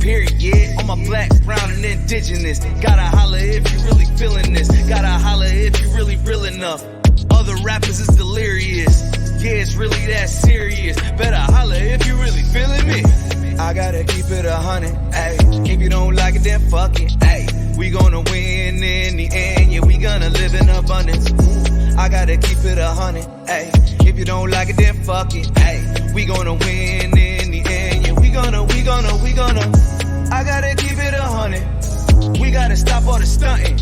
period. On my black, brown, and indigenous. Gotta holler if you really feeling this. Gotta holler if you really real enough. Other rappers is delirious. Yeah, it's really that serious. Better holler if you really feeling me. I gotta keep it 100, ayy. If you don't like it, then fuck it, ayy. We gonna win in the end, yeah, we gonna live in abundance. I gotta keep it 100, ayy. If you don't like it, then fuck it, ayy. We gonna win in the end, yeah, we gonna. I gotta keep it 100. We gotta stop all the stunting.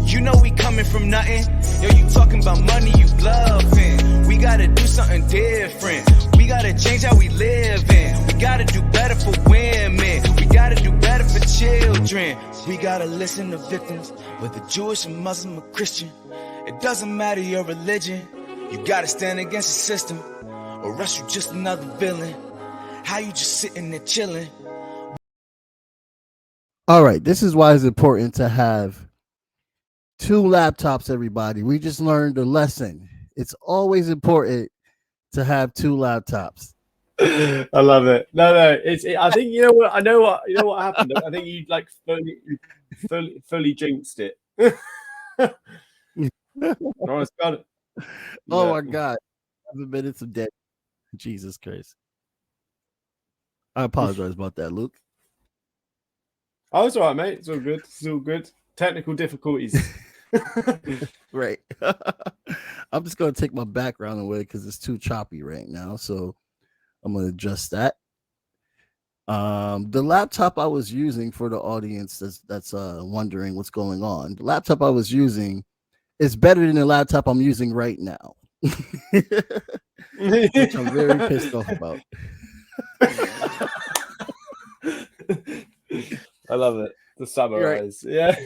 You know we coming from nothing. Yo, you talking about money, you bluffing. We gotta do something different. We gotta change how we live in. We gotta do better for women. We gotta do better for children. We gotta listen to victims, whether Jewish or Muslim or Christian. It doesn't matter your religion. You gotta stand against the system, or else you just another villain. How you just sitting there chilling? All right, this is why it's important to have 2 laptops, everybody. We just learned a lesson. It's always important to have 2 laptops. I love it. No, I think you know what. I know what happened. I think you like fully jinxed it. Nice, got it. Oh my God, 7 minutes of dead. Jesus Christ. I apologize about that, Luke. Oh, it's all right, mate. It's all good. It's all good. Technical difficulties. Right. I'm just going to take my background away because it's too choppy right now. So I'm going to adjust that. The laptop I was using, for the audience that's wondering what's going on, the laptop I was using is better than the laptop I'm using right now. Which I'm very pissed off about. I love it. To summarize, right. Yeah.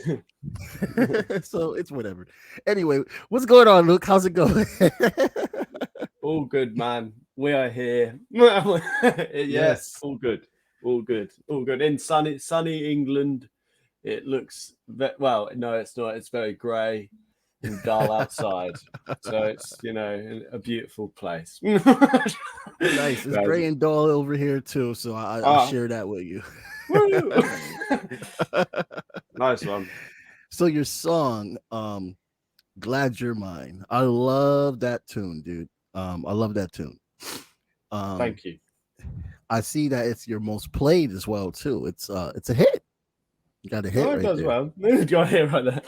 So it's whatever. Anyway, what's going on, Luke? How's it going? All good, man. We are here. Yes, all good. All good. All good. In sunny England, it looks well. No, it's not. It's very grey and dull outside. So it's a beautiful place. Nice. It's grey and dull over here too. So I'll share that with you. Nice one. So your song, "Glad You're Mine." I love that tune, dude. I love that tune. Thank you. I see that it's your most played as well too. It's a hit. You got a hit right there. Well. You got a hit right there.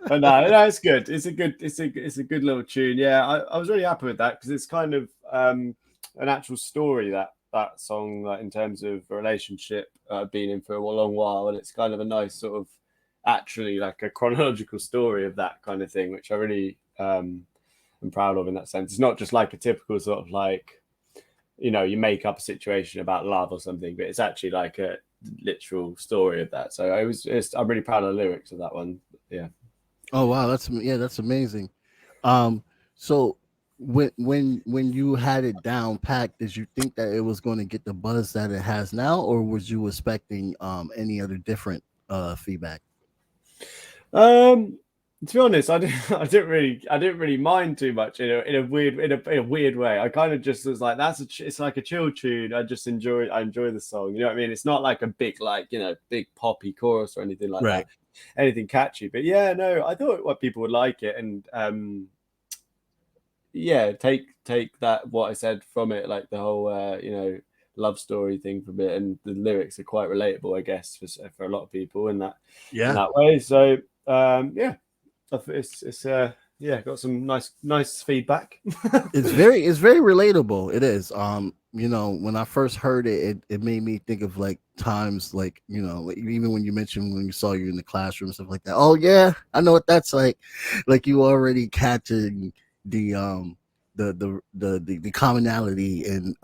But no, it's good. It's a good little tune. Yeah, I was really happy with that because it's kind of an actual story that song, like in terms of a relationship I've been in for a long while, and it's kind of a nice sort of actually like a chronological story of that kind of thing, which I really am proud of in that sense. It's not just like a typical sort of like, you make up a situation about love or something, but it's actually like a literal story of that. So I'm really proud of the lyrics of that one. Yeah. Oh wow, that's amazing. So when you had it down packed, did you think that it was going to get the buzz that it has now, or was you expecting any other different feedback? To be honest, I didn't really mind too much in a weird way. I kind of just was like, it's like a chill tune. I enjoy the song. You know what I mean? It's not like a big big poppy chorus or anything like that. Anything catchy. But yeah, no, I thought what people would like it, and take that what I said from it, like the whole love story thing from it, and the lyrics are quite relatable, I guess, for a lot of people in that way. So it's got some nice feedback. It's very relatable. It is. When I first heard it made me think of like times like, even when you mentioned when you saw you in the classroom, stuff like that. Oh yeah, I know what that's like. Like you already catching the commonality in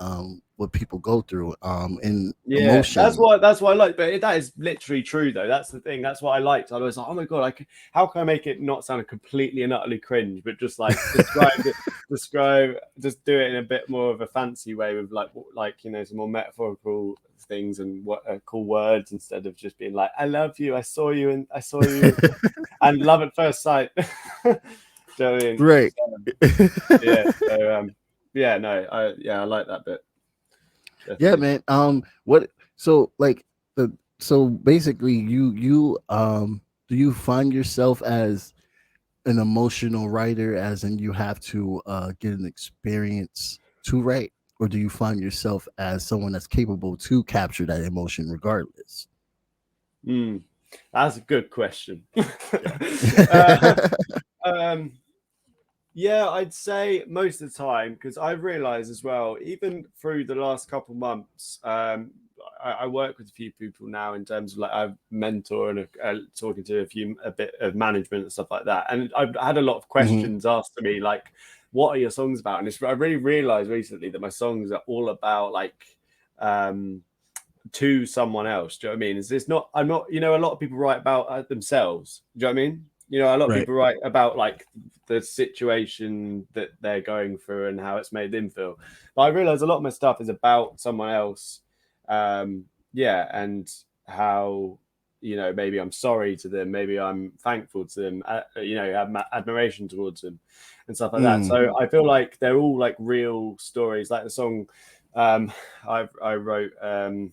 what people go through in emotion. That's what I like. But that is literally true though. That's the thing. That's what I liked. I was like, oh my god, how can I make it not sound completely and utterly cringe, but just like describe just do it in a bit more of a fancy way with like some more metaphorical things and what cool words instead of just being like, I love you, I saw you and love at first sight. Do you know what I mean? Right. I like that bit. Definitely. Yeah, man. So like so basically you do you find yourself as an emotional writer, as in you have to get an experience to write, or do you find yourself as someone that's capable to capture that emotion regardless? Mm, that's a good question. uh, Yeah. um, yeah, I'd say most of the time, because I've realized as well, even through the last couple months, I work with a few people now in terms of like I've mentor and talking to a bit of management and stuff like that, and I've had a lot of Hmm. questions asked to me like, "What are your songs about?" And I really realized recently that my songs are all about like um to someone else. Do you know what I mean? It's not, I'm not, a lot of people write about themselves. Do you know what I mean? A lot of Right. people write about like the situation that they're going through and how it's made them feel. But I realize a lot of my stuff is about someone else. Yeah. And how, maybe I'm sorry to them, maybe I'm thankful to them, have admiration towards them and stuff like that. Mm. So I feel like they're all like real stories, like the song I wrote and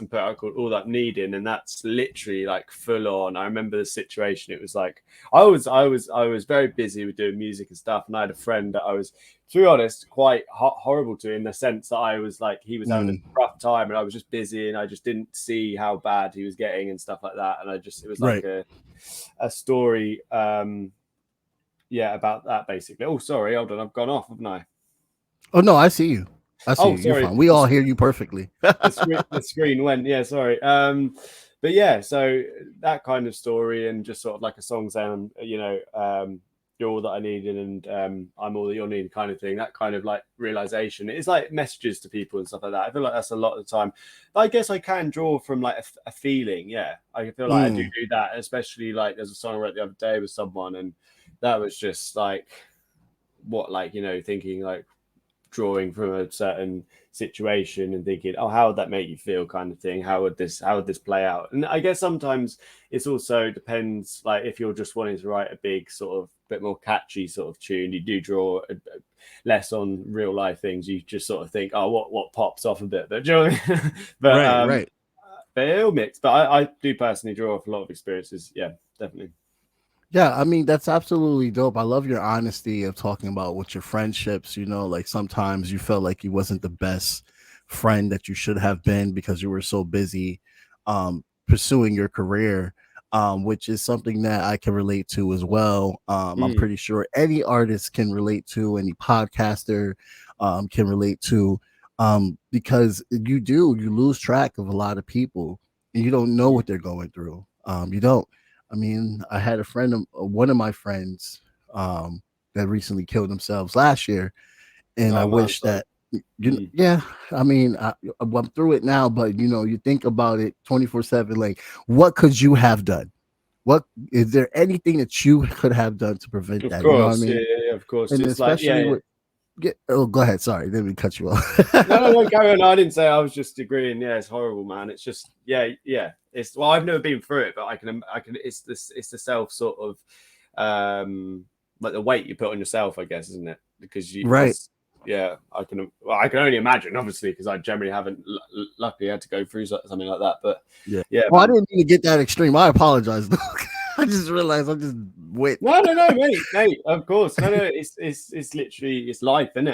put out called All That Needing, and that's literally like full on. I remember the situation. It was like I was very busy with doing music and stuff, and I had a friend that I was, to be honest, quite horrible to, in the sense that I was like, he was having a Mm. rough time, and I was just busy, and I just didn't see how bad he was getting and stuff like that, and it was like Right. a story, yeah, about that basically. Oh, sorry, hold on, I've gone off, haven't I? Oh no, I see you. I see Oh, you. You're sorry. fine. We all hear you perfectly. The screen went, yeah, sorry. But yeah, so that kind of story, and just sort of like a song saying, you're all that I needed, and I'm all that you're needing, kind of thing. That kind of like realization. It's like messages to people and stuff like that. I feel like that's a lot of the time. But I guess I can draw from like a feeling. Yeah, I feel like I do Mm. that, especially like there's a song I wrote the other day with someone, and that was just like what, like, thinking like, drawing from a certain situation and thinking, oh, how would that make you feel, kind of thing. How would this play out? And I guess sometimes it's also depends, like if you're just wanting to write a big sort of bit more catchy sort of tune, you do draw less on real life things. You just sort of think, oh, what pops off a bit. But do you know what I mean? but Right. Right. but it'll mix. But I do personally draw off a lot of experiences. Yeah, definitely. Yeah, I mean that's absolutely dope. I love your honesty of talking about with your friendships. Like sometimes you felt like you wasn't the best friend that you should have been because you were so busy pursuing your career, which is something that I can relate to as well. I'm Mm. pretty sure any artist can relate to, any podcaster can relate to, because you lose track of a lot of people and you don't know what they're going through. You don't. I mean, I had a friend, one of my friends, that recently killed themselves last year, and I Oh man, wish sorry. that Mm. yeah. I mean, I'm through it now, but you think about it 24/7. Like, what could you have done? What is there anything that you could have done to prevent Of that? You know what I course, yeah, mean? yeah, yeah, of course. And It's like, especially yeah. with oh, go ahead. Sorry, didn't mean to cut you No, no, off. no, carry on. I didn't say, I was just agreeing. Yeah, it's horrible, man. It's just, yeah, yeah. It's, well, I've never been through it, but I can. It's the self sort of, like the weight you put on yourself, I guess, isn't it? Because Right. yeah, I can only imagine, obviously, because I generally haven't, luckily had to go through something like that. But Yeah. yeah, Oh, I man. didn't mean to get that extreme. I apologize. I just realized I just went. No, no, no, mate. Of course, no, no. It's literally, it's life, isn't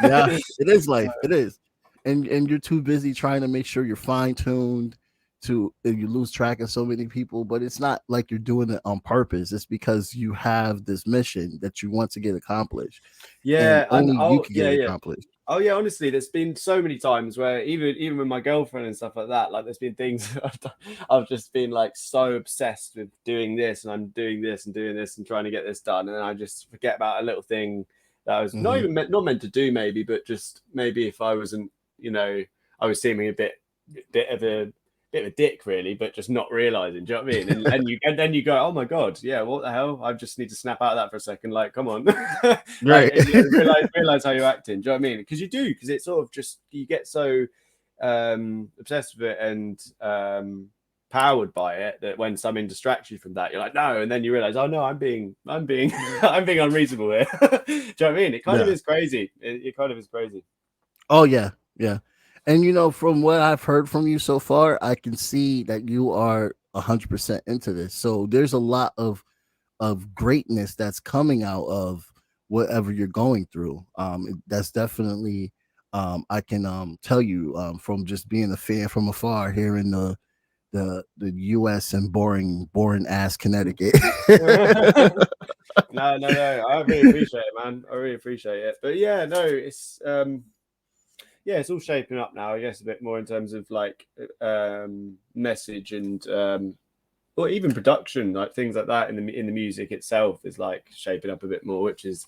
Yeah, it? it is life. It is. And you're too busy trying to make sure you're fine tuned to you lose track of so many people, but it's not like you're doing it on purpose. It's because you have this mission that you want to get accomplished, and Yeah, and only you oh can get yeah, it yeah. accomplished. Oh yeah, honestly, there's been so many times where even with my girlfriend and stuff like that, like there's been things I've just been like so obsessed with doing this, and I'm doing this and doing this and trying to get this done, and then I just forget about a little thing that I was not Hmm. even not meant to do, maybe, but just maybe if I wasn't, I was seeming a bit of a dick, really, but just not realizing. Do you know what I mean? And then you go, oh my god, yeah, what the hell? I just need to snap out of that for a second. Like, come on, like, Right. and, realize how you're acting. Do you know what I mean? Because you do, because it's sort of just, you get so obsessed with it and powered by it that when something distracts you from that, you're like, no, and then you realize, oh no, I'm being I'm being unreasonable here. Do you know what I mean? It kind of Yeah. is crazy. It kind of is crazy. Oh yeah. Yeah. And you know, from what I've heard from you so far, I can see that you are 100% into this. So there's a lot of greatness that's coming out of whatever you're going through. That's definitely I can tell you from just being a fan from afar here in the US and boring ass Connecticut. No, I really appreciate it, man. I really appreciate it. But yeah, no, it's yeah, it's all shaping up now, I guess, a bit more in terms of like message and or even production, like things like that in the music itself is like shaping up a bit more, which is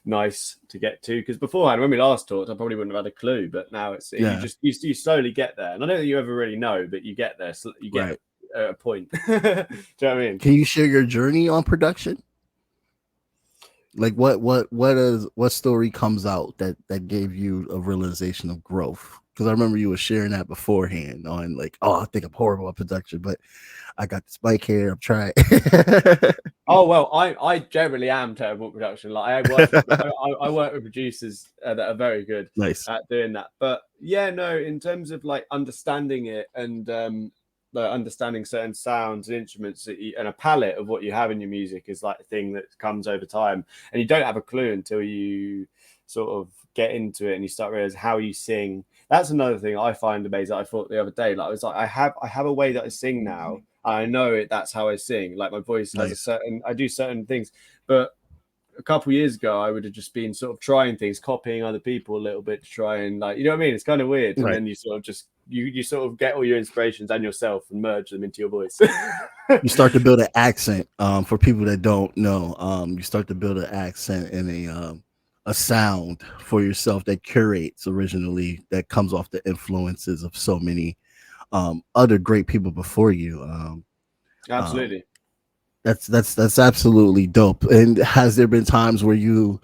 nice to get to. Because beforehand, when we last talked, I probably wouldn't have had a clue, but now it's you slowly get there, and I don't think you ever really know, but you get there. So you get a point. Do you know what I mean? Can you share your journey on production? Like what story comes out that gave you a realization of growth? Because I remember you were sharing that beforehand on like, oh, I think I'm horrible at production, but I got this mic here. I'm trying. Oh well, I generally am terrible at production. Like I work with producers that are very good at doing that. But yeah, no, in terms of like understanding it and understanding certain sounds and instruments and a palette of what you have in your music is like a thing that comes over time, and you don't have a clue until you sort of get into it and you start realizing how you sing. That's another thing I find amazing. I thought the other day, like I was like, I have a way that I sing now. I know it. That's how I sing. Like my voice has a certain. I do certain things, but a couple of years ago, I would have just been sort of trying things, copying other people a little bit to try and like, you know what I mean? It's kind of weird, and then you sort of just you sort of get all your inspirations and yourself and merge them into your voice. You start to build an accent. For people that don't know, you start to build an accent and a sound for yourself that curates originally that comes off the influences of so many other great people before you. Absolutely. That's absolutely dope. And has there been times where you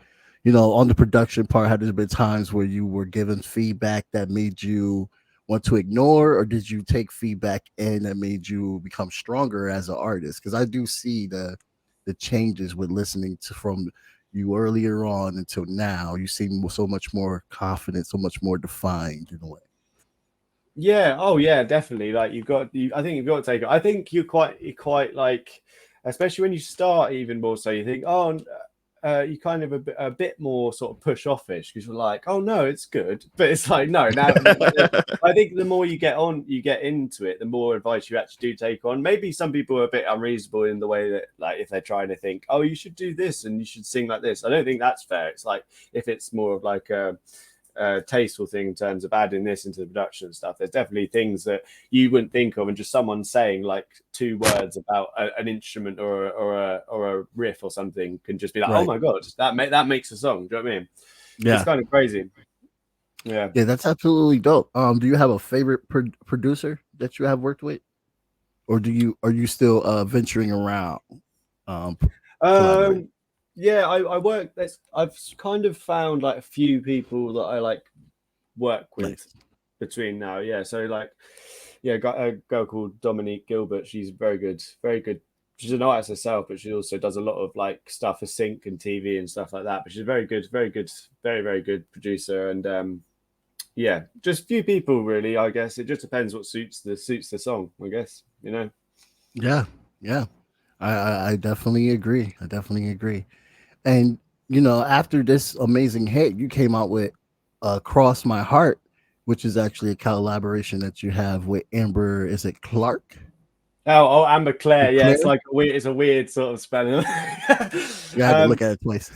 know, on the production part, have there been times where you were given feedback that made you want to ignore, or did you take feedback and that made you become stronger as an artist? Because I do see the changes with listening to from you earlier on until now. You seem so much more confident, so much more defined in a way. Yeah. Oh, yeah. Definitely. Like I think you've got to take it. I think you're quite like, especially when you start, even more so. You think, oh, you kind of a bit more sort of push offish because you're like, oh no, it's good, but it's like no. Now, I think the more you get into it, the more advice you actually do take on. Maybe some people are a bit unreasonable in the way that, like, if they're trying to think, oh, you should do this and you should sing like this. I don't think that's fair. It's like if it's more of like a tasteful thing in terms of adding this into the production and stuff, there's definitely things that you wouldn't think of, and just someone saying like 2 words about an instrument or a riff or something can just be like, oh my god, that makes a song. Do you know what I mean? Yeah, it's kind of crazy. Yeah, that's absolutely dope. Do you have a favorite producer that you have worked with, or are you still venturing around? Yeah, I work. I've kind of found like a few people that I like work with between now. Yeah, so like, yeah, got a girl called Dominique Gilbert. She's very good, very good. She's an artist herself, but she also does a lot of like stuff for sync and TV and stuff like that. But she's very good, very good producer. And yeah, just few people really. I guess it just depends what suits the song. I guess, you know. Yeah. I definitely agree. And you know, after this amazing hit, you came out with "Cross My Heart," which is actually a collaboration that you have with Amber. Is it Clark? Oh, Amber Claire. Yeah, it's like it's a weird sort of spelling. You had to look at it twice.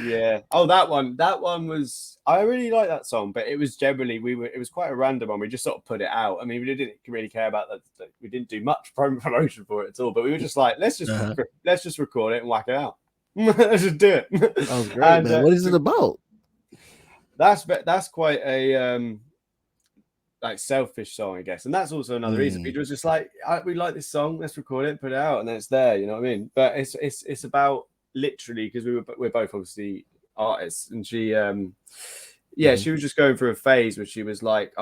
Yeah. Oh, that one was. I really like that song, but it was generally it was quite a random one. We just sort of put it out. I mean, we didn't really care about that. We didn't do much promotion for it at all. But we were just like, let's just record it and whack it out. Let's just do it. Oh, great, man. What is it about? That's quite a like selfish song, I guess, and that's also another reason. It was just like, we like this song, let's record it, put it out, and then it's there. You know what I mean? But it's about literally, because we're both obviously artists, and she she was just going through a phase where she was like,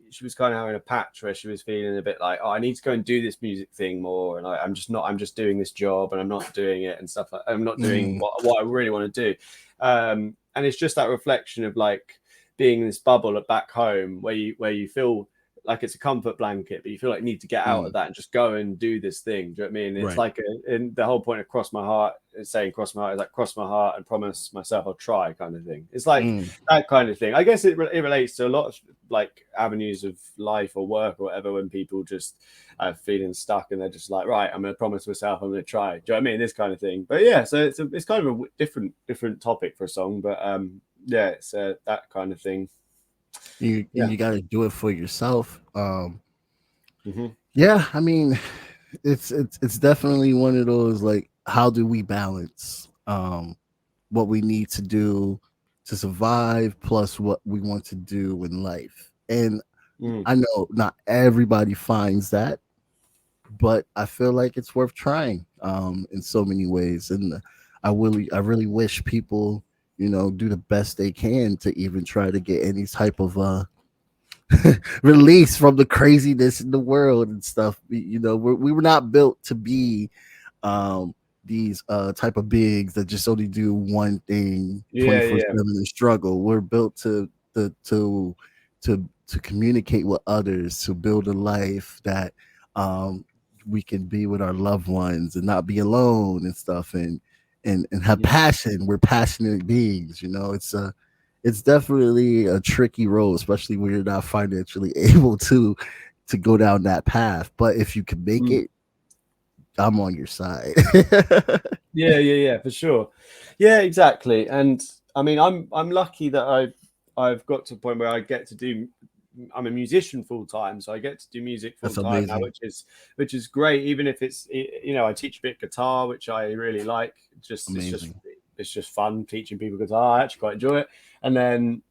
she was kind of having a patch where she was feeling a bit like, I need to go and do this music thing more, and I'm just doing this job and I'm not doing it and stuff. I'm not doing what I really want to do, and it's just that reflection of like being in this bubble at back home where you feel like it's a comfort blanket, but you feel like you need to get out of that and just go and do this thing. Do you know what I mean? It's Right. like in the whole point of cross my heart, saying cross my heart is like cross my heart and promise myself I'll try kind of thing. It's like that kind of thing. I guess it relates to a lot of like avenues of life or work or whatever, when people just feeling stuck and they're just like, right, I'm going to promise myself I'm going to try. Do you know what I mean? This kind of thing. But yeah, so it's kind of a different topic for a song, but yeah, it's that kind of thing. You got to do it for yourself. Mm-hmm. Yeah, I mean, it's definitely one of those, like, how do we balance what we need to do to survive plus what we want to do in life. And I know not everybody finds that, but I feel like it's worth trying in so many ways. And I really wish people, do the best they can to even try to get any type of release from the craziness in the world and stuff. We were not built to be these type of bigs that just only do one thing 24/7 and struggle. We're built to communicate with others, to build a life that we can be with our loved ones and not be alone and stuff, and have passion. We're passionate beings. It's definitely a tricky road, especially when you're not financially able to go down that path. But if you can make it, I'm on your side. yeah, for sure. Yeah, exactly. And I mean, I'm lucky that I've got to a point where I get to do. I'm a musician full time, so I get to do music full time now, which is great. Even if it's I teach a bit guitar, which I really like. It's just fun teaching people guitar. I actually quite enjoy it. And then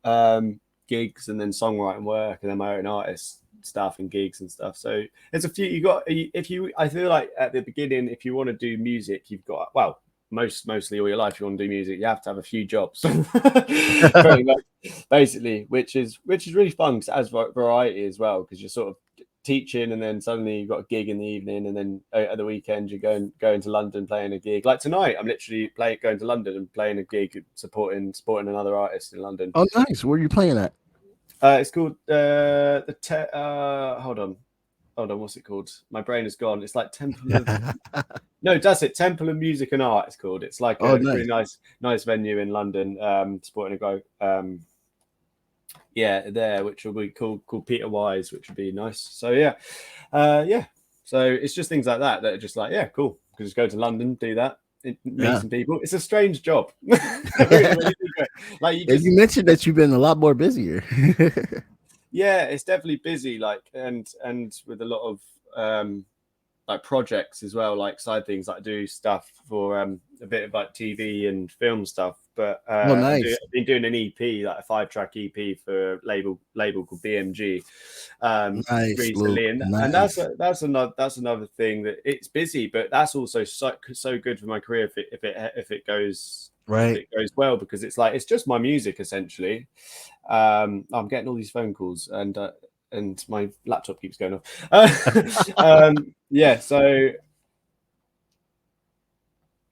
gigs, and then songwriting work, and then my own artist stuff and gigs and stuff. So there's a few I feel like at the beginning, if you want to do music, you've got, well, mostly all your life you want to do music, you have to have a few jobs. Pretty much, basically, which is really fun because it has variety as well, because you're sort of teaching and then suddenly you've got a gig in the evening, and then at the weekend you're going to London playing a gig. Like tonight I'm literally going to London and playing a gig, supporting another artist in London. Oh, nice. Where are you playing at? It's called hold on, what's it called? My brain is gone. It's like Temple of no, that's it. Temple of Music and Art, it's called. It's like a really nice venue in London, supporting a guy there, which will be called Peter Wise, which would be nice. So yeah. So it's just things like that are just like, yeah, cool. Because just go to London, do that, meet some people. It's a strange job. Like you mentioned that you've been a lot more busier. Yeah, it's definitely busy, like, and with a lot of like projects as well, like side things. Like I do stuff for a bit of like TV and film stuff, but nice. I've been doing an EP, like a 5-track EP for a label called BMG recently, and that's another thing that it's busy, but that's also so good for my career if it goes right. If it goes well, because it's like it's just my music essentially. I'm getting all these phone calls and my laptop keeps going off. Yeah, so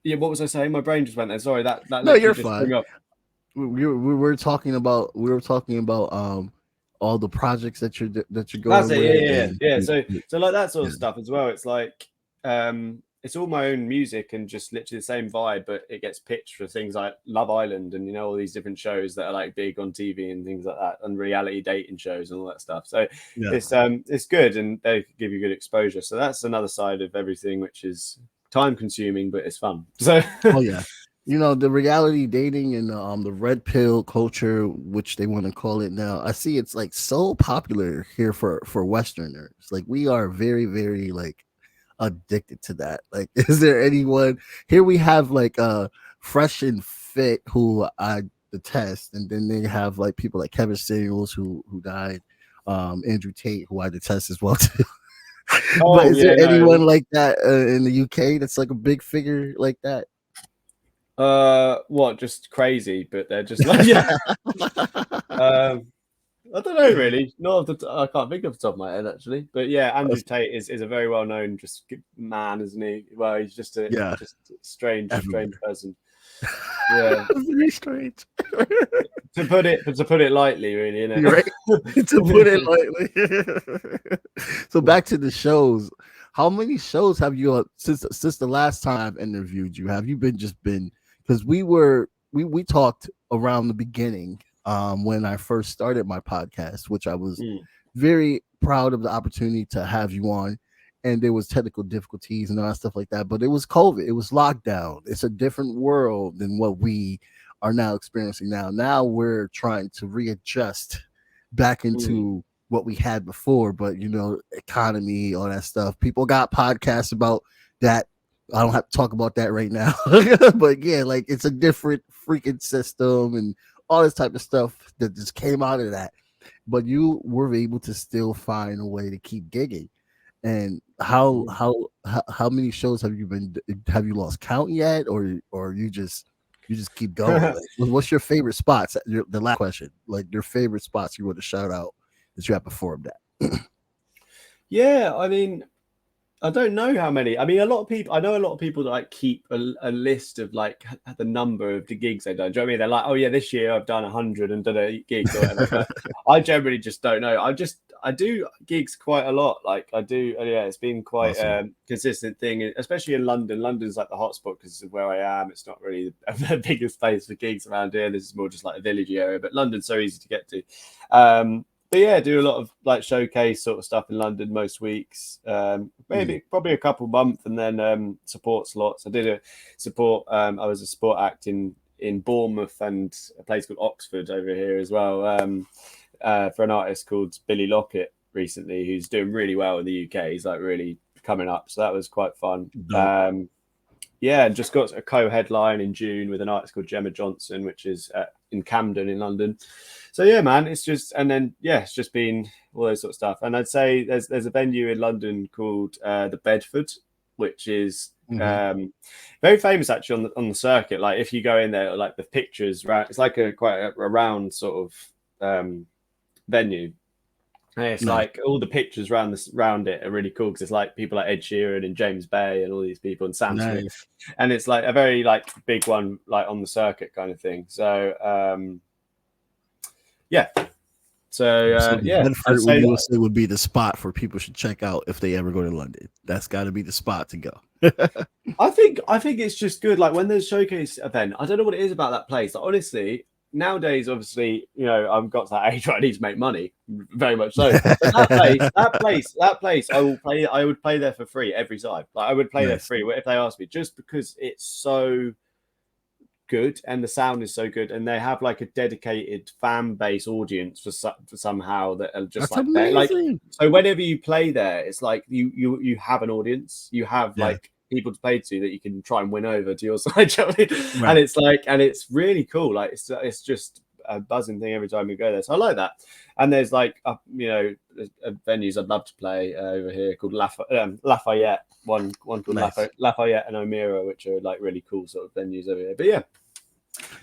yeah, what was I saying? My brain just went there. Sorry, that no, you're just fine. Up. We were talking about all the projects that you're going. That's it. Yeah. So like that sort of stuff as well. It's like it's all my own music and just literally the same vibe, but it gets pitched for things like Love Island and all these different shows that are like big on TV and things like that, and reality dating shows and all that stuff. So it's good, and they give you good exposure. So that's another side of everything, which is time consuming, but it's fun. So the reality dating and the red pill culture, which they want to call it now, I see it's like so popular here for Westerners. Like we are very, very like addicted to that. Like, is there anyone here? We have like Fresh and Fit, who I detest, and then they have like people like Kevin Samuels who died, Andrew Tate, who I detest as well too. But is there anyone like that in the UK that's like a big figure like that? What, just crazy, but they're just like I don't know really. I can't think off the top of my head actually. But yeah, Andrew Tate is a very well known just man, isn't he? Well, he's just a strange person. Yeah, very strange. to put it lightly, really, you know. Right? To put it lightly. So back to the shows. How many shows have you since the last time I've interviewed you? Have you been because we talked around the beginning when I first started my podcast, which I was very proud of the opportunity to have you on. And there was technical difficulties and all that stuff like that. But it was COVID. It was lockdown. It's a different world than what we are now experiencing now. Now we're trying to readjust back into what we had before. But, economy, all that stuff. People got podcasts about that. I don't have to talk about that right now. But yeah, like it's a different freaking system and all this type of stuff that just came out of that. But you were able to still find a way to keep gigging. And how many shows have you been? Have you lost count yet, or you just keep going? Like, what's your favorite spots? The last question, like your favorite spots you want to shout out that you have performed at. Yeah, I mean, I don't know how many. I mean, I know a lot of people that like keep a list of like the number of the gigs they've done. Do you know what I mean? They're like, oh yeah, this year I've done 100 and done a gigs or whatever. I generally just don't know. I do gigs quite a lot. Like I do. Yeah, it's been quite consistent thing, especially in London. London's like the hotspot because of where I am. It's not really the biggest place for gigs around here. This is more just like a village area, but London's so easy to get to. But yeah, do a lot of like showcase sort of stuff in London most weeks. Probably a couple months, and then support slots. I did a support. I was a support act in Bournemouth and a place called Oxford over here as well. For an artist called Billy Lockett recently, who's doing really well in the UK. He's like really coming up, so that was quite fun. Yeah, and just got a co-headline in June with an artist called Gemma Johnson, which is in Camden in London. So yeah, man, it's just been all those sort of stuff. And I'd say there's a venue in London called the Bedford, which is very famous actually on the circuit. Like if you go in there, like the pictures, right? It's like quite a round sort of venue. And it's like all the pictures around it are really cool because it's like people like Ed Sheeran and James Bay and all these people and Sam Smith. And it's like a very like big one like on the circuit kind of thing. So yeah. So yeah, Bedford you would say would be the spot for people should check out if they ever go to London. That's got to be the spot to go. I think it's just good. Like when there's a showcase event, I don't know what it is about that place. Like, honestly, nowadays, obviously, I've got to that age where I need to make money, very much so. But that place, I would play there for free every time. Like I would play there for free if they asked me, just because it's so good and the sound is so good, and they have like a dedicated fan base audience for somehow that are just That's like amazing. like so whenever you play there, it's like you have an audience, you have like people to play to that you can try and win over to your side. And it's like, and it's really cool. Like it's just a buzzing thing every time we go there. So I like that. And there's like venues I'd love to play over here called Lafayette. One called Lafayette and O'Meara, which are like really cool sort of venues over here. But yeah,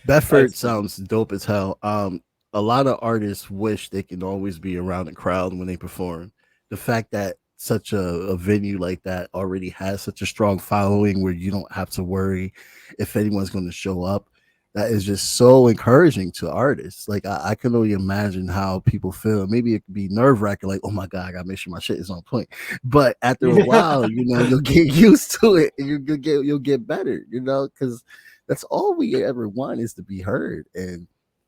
Bedford sounds dope as hell. A lot of artists wish they can always be around the crowd when they perform. The fact that such a venue like that already has such a strong following where you don't have to worry if anyone's going to show up, that is just so encouraging to artists. Like I can only imagine how people feel. Maybe it could be nerve-wracking, like, oh my God, I gotta make sure my shit is on point. But after a while, you'll get used to it and you'll get better, because that's all we ever want is to be heard. And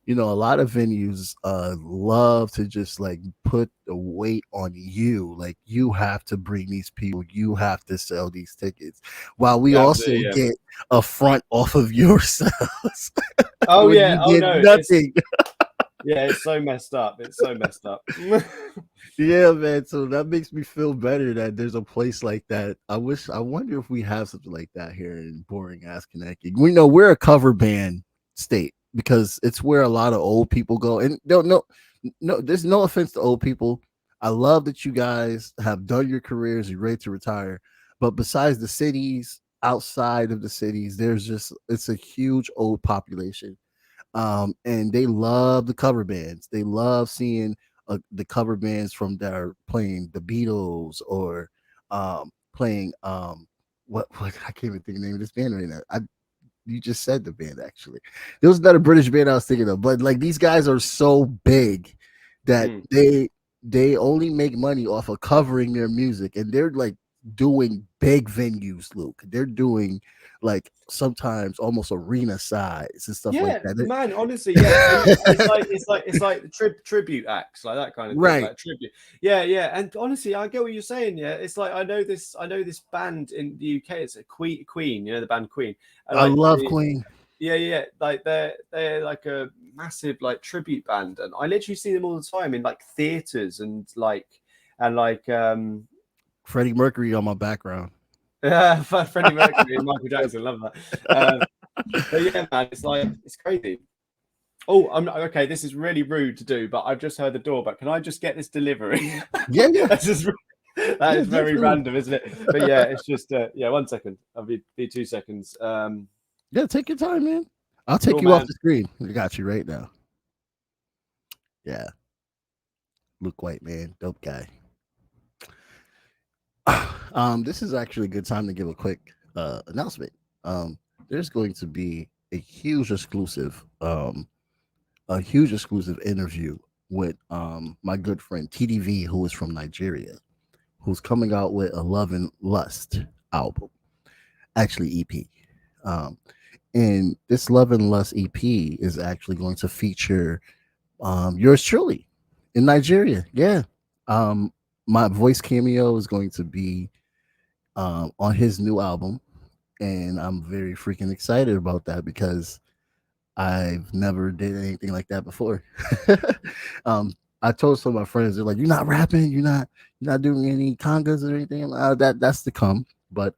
a lot of venues love to just like put the weight on you. Like you have to bring these people, you have to sell these tickets, while we also get a front off of yourselves. Oh yeah, nothing. It's so messed up. Yeah, man. So that makes me feel better that there's a place like that. I wonder if we have something like that here in boring ass Connecticut. We know we're a cover band state, because it's where a lot of old people go. And no, there's no offense to old people. I love that you guys have done your careers, you're ready to retire. But besides the cities, outside of the cities, it's a huge old population. And they love the cover bands. They love seeing the cover bands from that are playing the Beatles or playing what I can't even think of the name of this band right now. You just said the band actually. There was another British band I was thinking of, but like these guys are so big that they only make money off of covering their music, and they're like doing big venues, Luke. They're doing like sometimes almost arena size and stuff like that. Man, honestly, yeah. And it's like tribute acts, like that kind of thing, Right. like tribute. Yeah. And honestly, I get what you're saying. Yeah, it's like I know this band in the UK. It's a Queen, you know, the band Queen. And I love Queen. Yeah. Like they're like a massive like tribute band, and I literally see them all the time in like theaters and like Freddie Mercury on my background. Yeah, Freddie Mercury and Michael Jackson, love that. But yeah, man, it's crazy. Oh, I'm okay. This is really rude to do, but I've just heard the door. But can I just get this delivery? Yeah. That is very random, isn't it? But yeah, it's just 1 second. I'll be 2 seconds. Yeah, take your time, man. I'll take cool, you man. off the screen. I got you right now. Yeah. Luke White, man, dope guy. This is actually a good time to give a quick announcement. There's going to be a huge exclusive interview with my good friend TDV, who is from Nigeria, who's coming out with a Love and Lust album, actually EP. And this Love and Lust EP is actually going to feature yours truly in Nigeria. Yeah. My voice cameo is going to be on his new album, and I'm very freaking excited about that because I've never did anything like that before. I told some of my friends, they're like, "You're not rapping, you're not doing any congas or anything." That's to come. But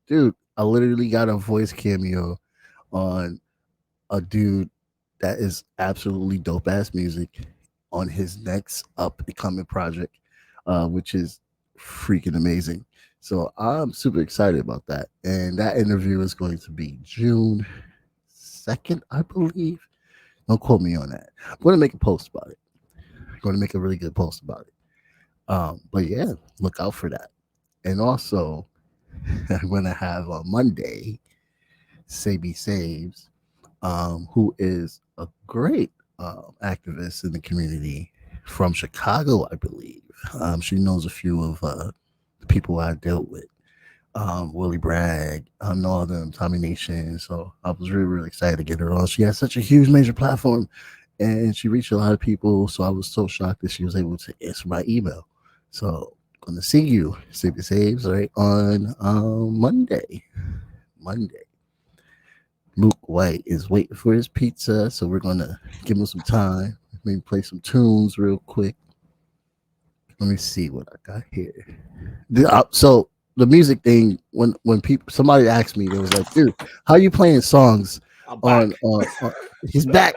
dude, I literally got a voice cameo on a dude that is absolutely dope ass music on his next up and coming project, which is freaking amazing. So I'm super excited about that. And that interview is going to be June 2nd, I believe. Don't quote me on that. I'm going to make a post about it. I'm going to make a really good post about it. But yeah, look out for that. And also, I'm going to have on Monday, Sabi Saves, who is a great activist in the community from Chicago, I believe. She knows a few of the people I dealt with, Willie Bragg, all of them, Tommy Nation. So I was really, really excited to get her on. She has such a huge, major platform, and she reached a lot of people. So I was so shocked that she was able to answer my email. So I'm going to see you, Sabi Saves, right on Monday. Luke White is waiting for his pizza, so we're gonna give him some time. Maybe play some tunes real quick. Let me see what I got here. So the music thing, when somebody asked me, they was like, "Dude, how you playing songs on?" He's back.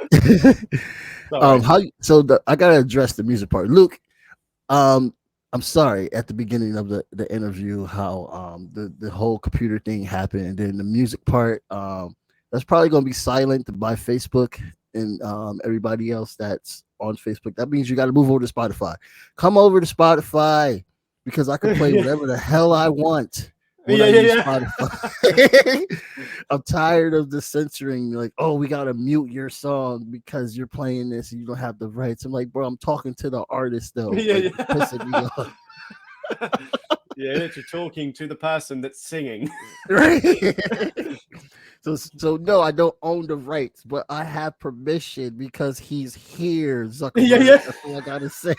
I gotta address the music part, Luke. I'm sorry at the beginning of the interview how the whole computer thing happened, and then the music part. That's probably going to be silent by Facebook and everybody else that's on Facebook. That means you got to move over to Spotify. Come over to Spotify because I can play whatever the hell I want when I use Spotify. I'm tired of the censoring. Like, oh, we got to mute your song because you're playing this and you don't have the rights. I'm like, bro, I'm talking to the artist though. Pissing me off. Yeah, you're talking to the person that's singing. Right. So no, I don't own the rights, but I have permission because he's here. Zuckerberg. That's all I gotta say.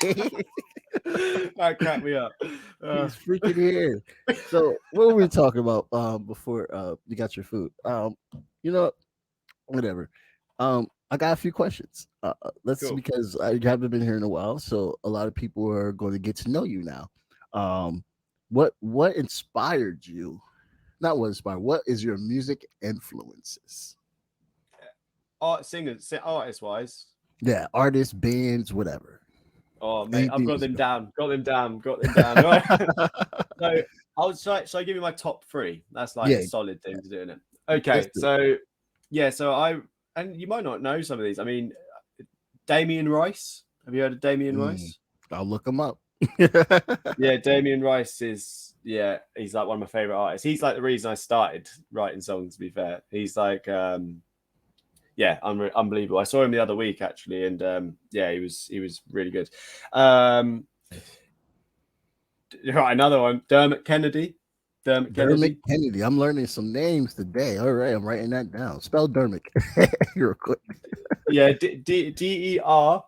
That cracked me up. He's freaking here. So what were we talking about before you got your food? Whatever. I got a few questions. Cool. Because I haven't been here in a while, so a lot of people are going to get to know you now. What inspired you? Not what inspired. What is your music influences? Artist wise. Yeah, artists, bands, whatever. Oh mate, I've got them down. Right. So I give you my top three. That's like a solid thing to do, isn't it? Okay, so and you might not know some of these. I mean, Damien Rice. Have you heard of Damien Rice? I'll look him up. Yeah, Damien Rice is he's like one of my favorite artists. He's like the reason I started writing songs. To be fair, he's like unbelievable. I saw him the other week actually, and he was really good. Right, another one, Dermot Kennedy. Dermot Kennedy. I'm learning some names today. All right, I'm writing that down. Spell Dermot real quick. Yeah, D-E-R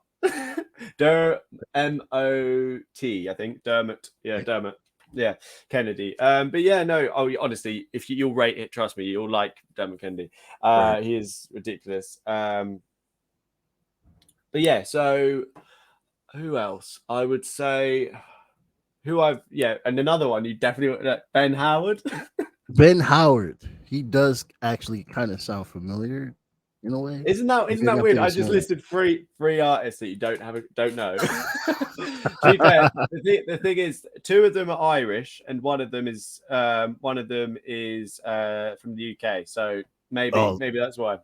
M-O-T, I think. Dermot. Yeah, Dermot. Yeah, Kennedy. But yeah, no. Oh, honestly, if you'll rate it, trust me, you'll like Dermot Kennedy. Right. He is ridiculous. But yeah, so who else? I would say and another one you definitely Ben Howard. Ben Howard. He does actually kind of sound familiar in a way. Isn't that weird? I just listed three artists that you don't know. To be fair, the thing is, two of them are Irish and one of them is from the UK. So maybe that's why.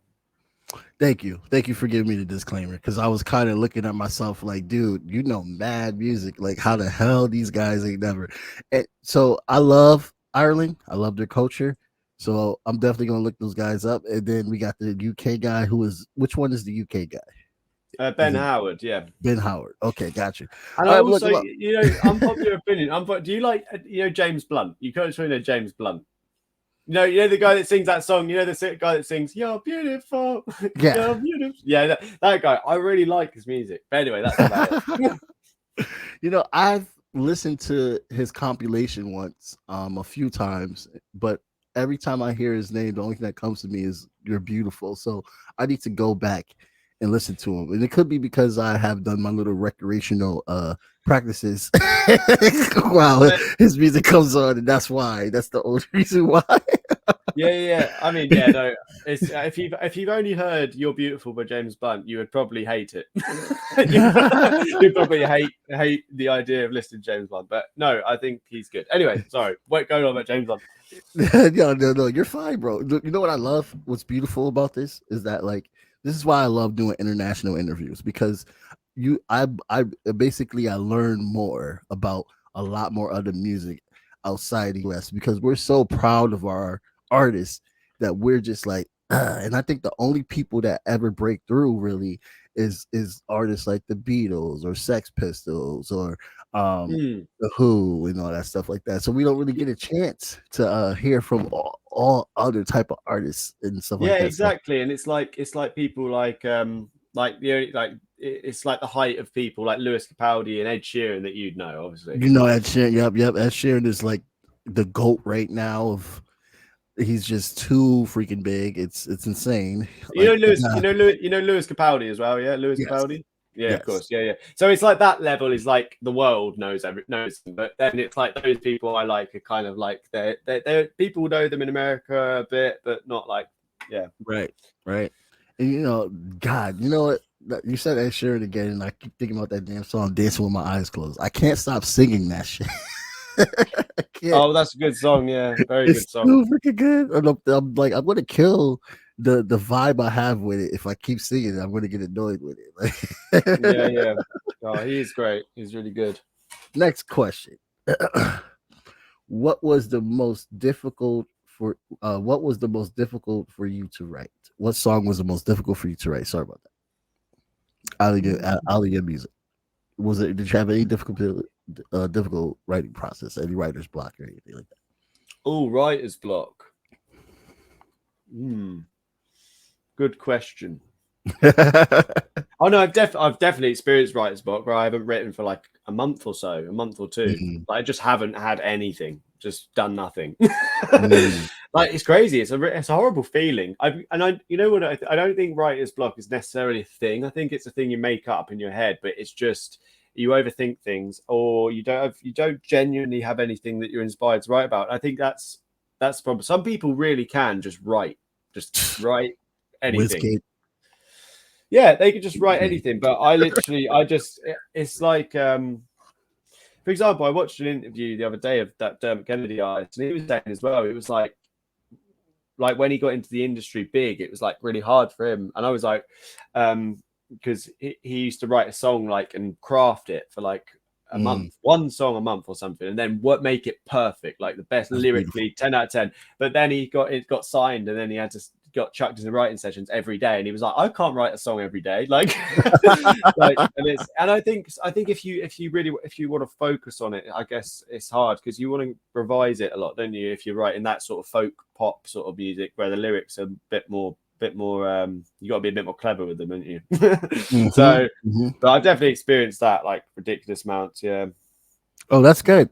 Thank you for giving me the disclaimer, because I was kind of looking at myself like, dude, you know, mad music. Like, how the hell these guys ain't never. And so I love Ireland. I love their culture. So I'm definitely gonna look those guys up. And then we got the UK guy which one is the UK guy? Ben Howard, yeah. Ben Howard. Okay, got you. And I also, unpopular opinion. Do you like James Blunt? You can't know James Blunt. You know the guy that sings that song. You know the guy that sings "You're beautiful." Yeah, You're beautiful. Yeah, that guy. I really like his music. But anyway, that's about it. I've listened to his compilation once, a few times, but every time I hear his name, the only thing that comes to me is "You're beautiful." So I need to go back and listen to him, and it could be because I have done my little recreational practices while his music comes on, and that's the only reason why. Yeah. I mean, no. It's if you've only heard "You're Beautiful" by James Blunt, you would probably hate it. You'd probably hate the idea of listening to James Blunt. But no, I think he's good. Anyway, sorry. Wait, going on about James Blunt. No, you're fine, bro. You know what I love? What's beautiful about this is that, like, this is why I love doing international interviews, because I learn more about a lot more other music outside the US, because we're so proud of our artists that we're just like, and I think the only people that ever break through really is artists like the Beatles or Sex Pistols or the Who and all that stuff like that. So we don't really get a chance to hear from all other type of artists and stuff like that. Yeah, exactly. And it's like people like it's like the height of people like Lewis Capaldi and Ed Sheeran that you'd know, obviously. Ed Sheeran. Yep. Ed Sheeran is like the GOAT right now. He's just too freaking big. It's insane. Lewis Capaldi as well. Yeah, Lewis Capaldi. Yeah, yes. Of course. Yeah. So it's like that level is like the world knows them, but then it's like those people I like are kind of like they're people know them in America a bit, but not like Right. And God, you know what? You said Ed Sheeran again, and I keep thinking about that damn song "Dancing with My Eyes Closed." I can't stop singing that shit. Oh, that's a good song. Yeah, very good song. It's so freaking good. I'm like, I'm gonna kill the vibe I have with it. If I keep singing it, I'm gonna get annoyed with it. Yeah. Oh, he is great. He's really good. Next question. What was the most difficult for you to write? What song was the most difficult for you to write? Sorry about that. Out of your music. Did you have any difficult writing process, any writer's block or anything like that? Oh, writer's block. Good question. Oh no, I've definitely experienced writer's block where I haven't written for like a month or two. Mm-hmm. Like, I just haven't had anything, just done nothing. Like, it's crazy. It's a horrible feeling. I don't think writer's block is necessarily a thing. I think it's a thing you make up in your head, but it's just you overthink things, or you don't genuinely have anything that you're inspired to write about. I think that's the problem. Some people really can just write anything. Yeah, they could just write anything. But it's like, for example, I watched an interview the other day of that Dermot Kennedy artist, and he was saying as well, it was like when he got into the industry big, it was like really hard for him. And I was like, because he used to write a song like and craft it for like a month, one song a month or something, and then make it perfect, like the best. That's lyrically beautiful. 10 out of 10. But then it got signed, and then he had to got chucked into writing sessions every day, and he was like, I can't write a song every day, like and I think if you want to focus on it, I guess it's hard because you want to revise it a lot, don't you, if you're writing that sort of folk pop sort of music where the lyrics are a bit more you got to be a bit more clever with them, don't you? But I've definitely experienced that, like ridiculous amounts. Oh, that's good,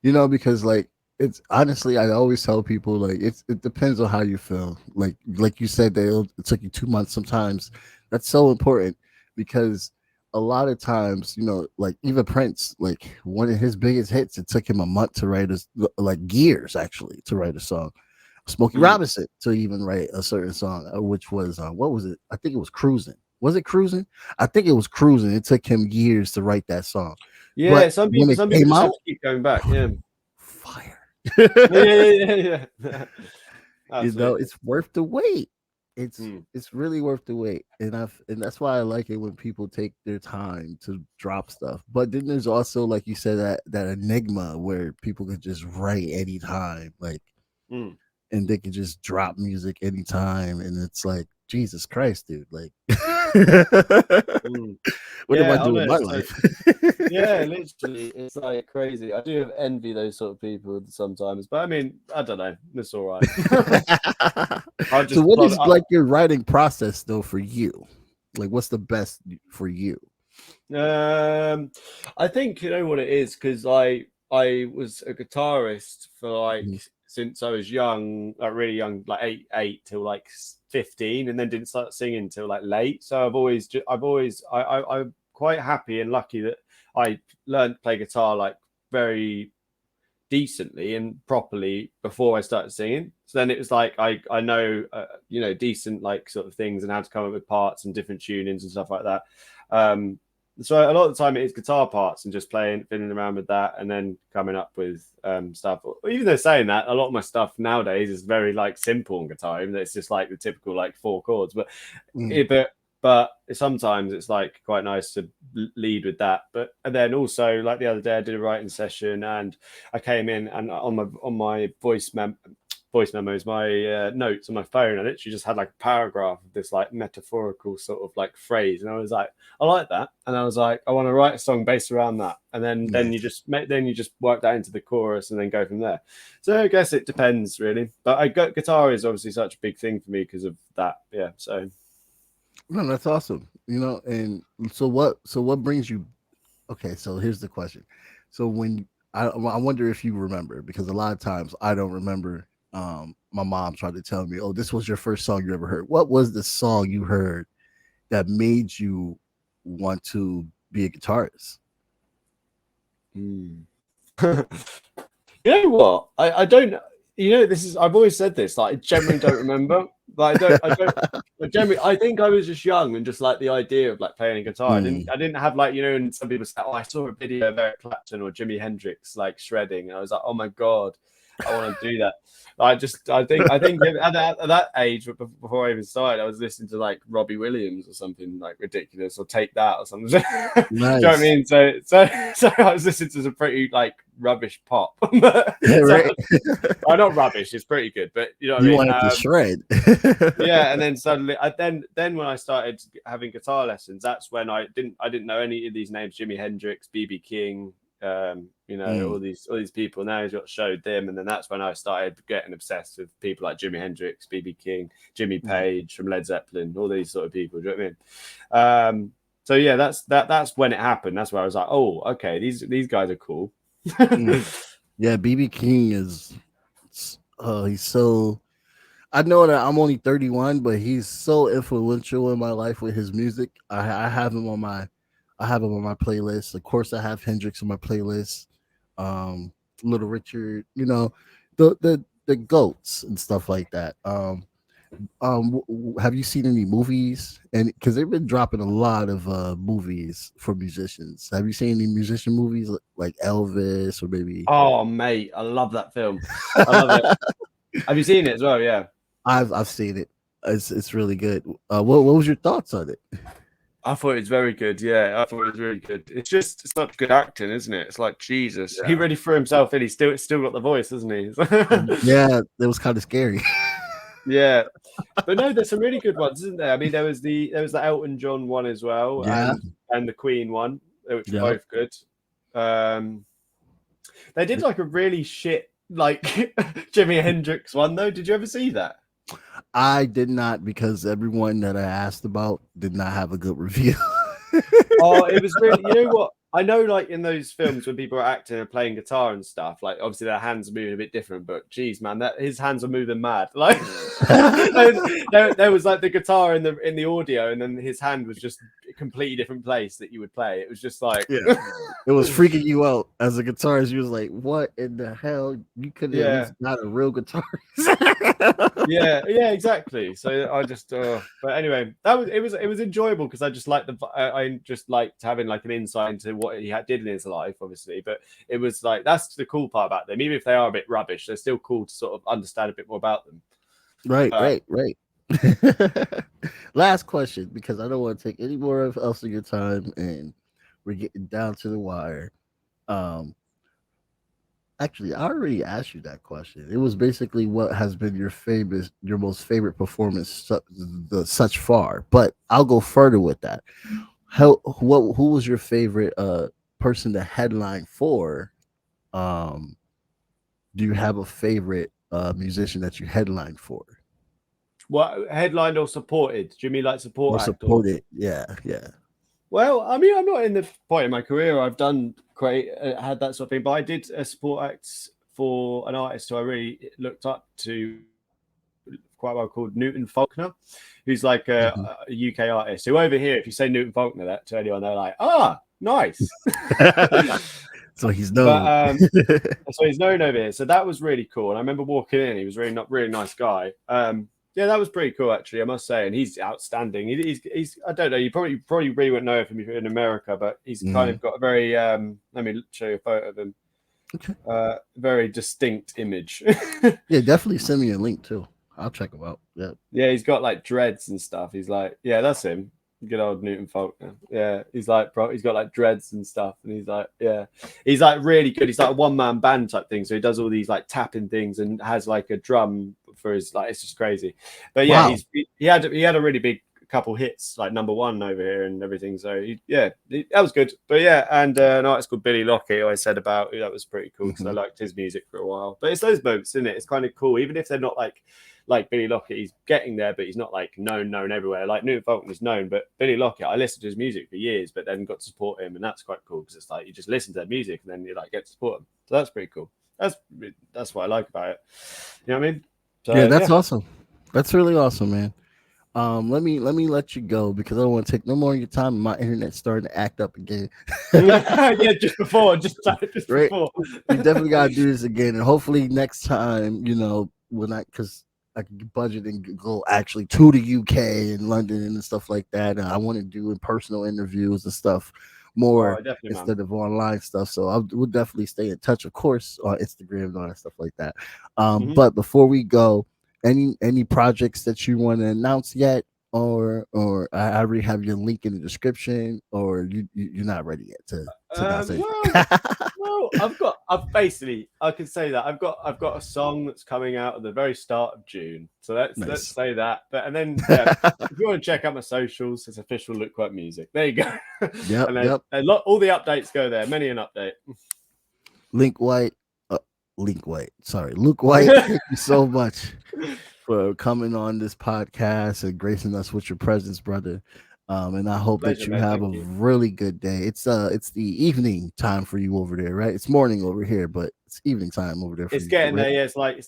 because like it's honestly, I always tell people like it depends on how you feel. Like you said, it took you 2 months. Sometimes that's so important because a lot of times, like even Prince, like one of his biggest hits, it took him a month to write years actually to write a song. Smokey Robinson to even write a certain song, which was what was it? I think it was Cruising. Was it Cruising? I think it was Cruising. It took him years to write that song. Yeah, but some people just have to keep going back. Yeah, fire. yeah. It's worth the wait. It's really worth the wait, and that's why I like it when people take their time to drop stuff. But then there's also, like you said, that enigma where people can just write anytime, like. And they can just drop music anytime, and it's like, Jesus Christ, dude! Like, what am I doing with my life? Yeah, literally, it's like crazy. I do envy those sort of people sometimes, but I mean, I don't know, it's all right. So, what is like your writing process though for you? Like, what's the best for you? I think you know what it is, because I was a guitarist for like. Since I was young, like really young, like eight till like 15, and then didn't start singing till like late. So I'm quite happy and lucky that I learned to play guitar like very decently and properly before I started singing. So then it was like I know decent like sort of things and how to come up with parts and different tunings and stuff like that. So a lot of the time it is guitar parts and just fiddling around with that, and then coming up with stuff. Even though saying that, a lot of my stuff nowadays is very like simple on guitar, even though it's just like the typical like 4 chords. But but sometimes it's like quite nice to lead with that. And then also like the other day I did a writing session, and I came in and on my voice memos, my notes on my phone, I literally just had like a paragraph of this like metaphorical sort of like phrase, and I was like, I like that, and I was like, I want to write a song based around that, and then you just work that into the chorus and then go from there. So I guess it depends really, but guitar is obviously such a big thing for me because of that. Yeah, so no, that's awesome. And so what brings you? Okay, so here's the question. So when I wonder if you remember, because a lot of times I don't remember. My mom tried to tell me, oh, this was your first song you ever heard. What was the song you heard that made you want to be a guitarist? You know what? I don't. I've always said this. Like, I generally don't remember. Like, I think I was just young and just like the idea of like playing a guitar. I didn't have like and some people say, oh, I saw a video of Eric Clapton or Jimi Hendrix like shredding, and I was like, oh my god, I want to do that. I think at that age, before I even started, I was listening to like Robbie Williams or something like ridiculous, or Take That or something. Nice. Do you know what I mean? So I was listening to some pretty like rubbish pop. Right. Not rubbish. It's pretty good, but you know what I mean. Wanted to shred. Yeah, and then suddenly, then when I started having guitar lessons, that's when I didn't know any of these names: Jimi Hendrix, BB King. All these people. Now he's got showed them, and then that's when I started getting obsessed with people like Jimi Hendrix, BB King, Jimmy Page from Led Zeppelin, all these sort of people. Do you know what I mean? So yeah, that's when it happened. That's where I was like, oh, okay, these guys are cool. Yeah, BB King is he's so. I know that I'm only 31, but he's so influential in my life with his music. I have him on my playlist. Of course, I have Hendrix on my playlist. Little Richard, the goats and stuff like that. Have you seen any movies? And because they've been dropping a lot of movies for musicians. Have you seen any musician movies like Elvis or maybe? Oh, mate, I love that film. I love it. Have you seen it as well? Yeah, I've seen it. It's really good. What was your thoughts on it? I thought it was very good. Yeah, I thought it was really good. It's such good acting, isn't it? It's like Jesus. He Yeah. really threw himself in. He's still got the voice, hasn't he? Yeah, it was kind of scary. Yeah, but no, there's some really good ones, isn't there? I mean, there was the Elton John one as well, Yeah. and the Queen one, which were Yep. both good. They did like a really shit like Jimi Hendrix one though. Did you ever see that? I did not, because everyone that I asked about did not have a good review. Oh, it was really. You know what? I know, like in those films when people are acting and playing guitar and stuff, like obviously their hands are moving a bit different. But geez, man, that his hands are moving mad. Like there was like the guitar in the audio, and then his hand was just a completely different place that you would play. It was just like, Yeah. It was freaking you out as a guitarist. You was like, "What in the hell? You could have at yeah. least got a real guitarist." Yeah, exactly. So I just, but anyway, it was enjoyable because I just liked I just liked having like an insight into what he did in his life, obviously. But it was like that's the cool part about them. Even if they are a bit rubbish, they're still cool to sort of understand a bit more about them. Right. Last question, because I don't want to take any more else of your time, and we're getting down to the wire. Um, Actually, I already asked you that question. It was basically what has been your most favorite performance such far. But I'll go further with that. Who was your favorite person to headline for? Um, do you have a favorite musician that you headlined for? What headlined or supported? Do you mean like Or support act? supported? Yeah, yeah. Well, I mean, I'm not in the point in my career I've done great, had that sort of thing, but I did a support act for an artist who I really looked up to quite well called Newton Faulkner, who's like Mhm. a UK artist who over here, if you say Newton Faulkner that to anyone, they're like, ah, nice. So he's But known. so he's known over here. So that was really cool. And I remember walking in, he was really nice guy. Yeah, that was pretty cool actually, I must say. And he's outstanding. He's I don't know, you probably really wouldn't know him if you're in America, but he's kind of got a very let me show you a photo of him. Okay. Very distinct image. Yeah, definitely send me a link too. I'll check him out. Yeah. Yeah, he's got like dreads and stuff. He's like, yeah, that's him. Good old Newton Faulkner. Yeah, he's like, bro, he's got like dreads and stuff, and he's like, yeah, he's like really good. He's like a one-man band type thing, so he does all these like tapping things and has like a drum for his like. It's just crazy. But yeah, Wow. he had a really big couple hits, like #1 over here and everything. So that was good. But yeah, and an artist called Billy Lockett, who I said about, that was pretty cool because I liked his music for a while. But it's those moments, isn't it? It's kind of cool, even if they're not like Billy Lockett, he's getting there, but he's not like known everywhere. Like Newton Faulkner's known, but Billy Lockett, I listened to his music for years, but then got to support him, and that's quite cool because it's like you just listen to their music and then you like get to support him. So that's pretty cool. That's what I like about it. You know what I mean? So, yeah, that's awesome. That's really awesome, man. Let me let you go because I don't want to take no more of your time. My internet's starting to act up again. Yeah, just Right. before. We definitely gotta do this again, and hopefully next time, when because I can budget and go actually to the UK and London and stuff like that. And I want to do personal interviews and stuff more Definitely, man. instead of online stuff. So we'll definitely stay in touch, of course, on Instagram and all that stuff like that. But before we go, any projects that you want to announce yet? Or I already have your link in the description, or you're not ready yet to announce it. Well, I can say that I've got a song that's coming out at the very start of June. So let's say that. But and then if you want to check out my socials, it's official Look White Music. There you go. Yep. All the updates go there. Many an update. Luke White. Sorry, Luke White. Thank you so much for coming on this podcast and gracing us with your presence, brother. And I hope that you have a really good day. It's the evening time for you over there, right? It's morning over here, but it's evening time over there. It's getting there. Yeah, it's like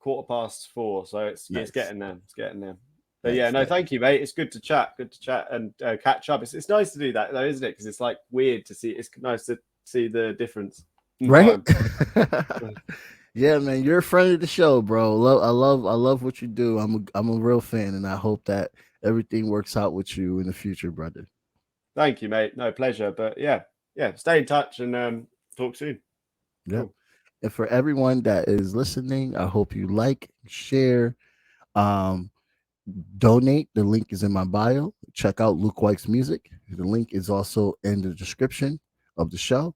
4:15, so it's getting there. It's getting there. But yeah, no, thank you, mate. It's good to chat. Good to chat and catch up. It's nice to do that, though, isn't it? Because it's like weird to see. It's nice to see the difference. Right? Yeah, man, you're a friend of the show, bro. I love what you do. I'm a real fan, and I hope that everything works out with you in the future, brother. Thank you, mate. No, pleasure. But yeah, stay in touch and talk soon. Yeah. Cool. And for everyone that is listening, I hope you like, share, donate. The link is in my bio. Check out Luke White's music. The link is also in the description of the show.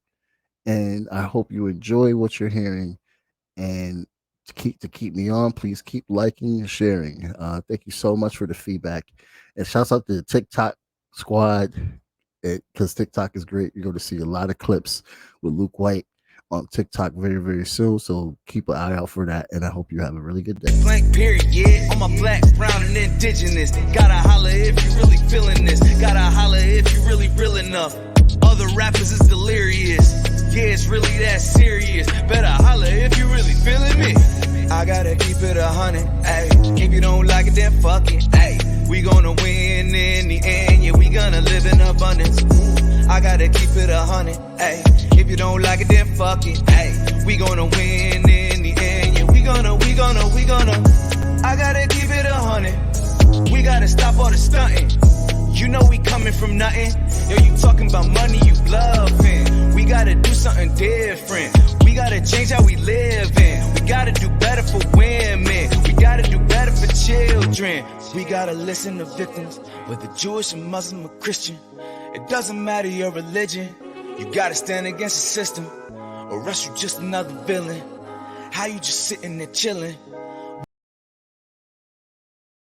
And I hope you enjoy what you're hearing. And to keep me on, please keep liking and sharing. Thank you so much for the feedback. And shouts out to the TikTok squad, because TikTok is great. You're going to see a lot of clips with Luke White on TikTok very, very soon. So keep an eye out for that. And I hope you have a really good day. Blank period, yeah. I'm a black, brown, and indigenous. Gotta holler if you really feeling this. Gotta holler if you really real enough. Other rappers is delirious. Yeah, it's really that serious. Better holler if you really feeling me. I gotta keep it 100, ayy. If you don't like it, then fuck it, ayy. We gonna win in the end, yeah, we gonna live in abundance. I gotta keep it 100, ayy. If you don't like it, then fuck it, ayy. We gonna win in the end, yeah, we gonna. I gotta keep it 100. We gotta stop all the stunting. You know we coming from nothing. Yo, you talking about money, you bluffing. We gotta do something different. We gotta change how we live in. We gotta do better for women. We gotta do better for children. We gotta listen to victims, whether Jewish or Muslim or Christian. It doesn't matter your religion. You gotta stand against the system, or else you just another villain. How you just sitting there chilling?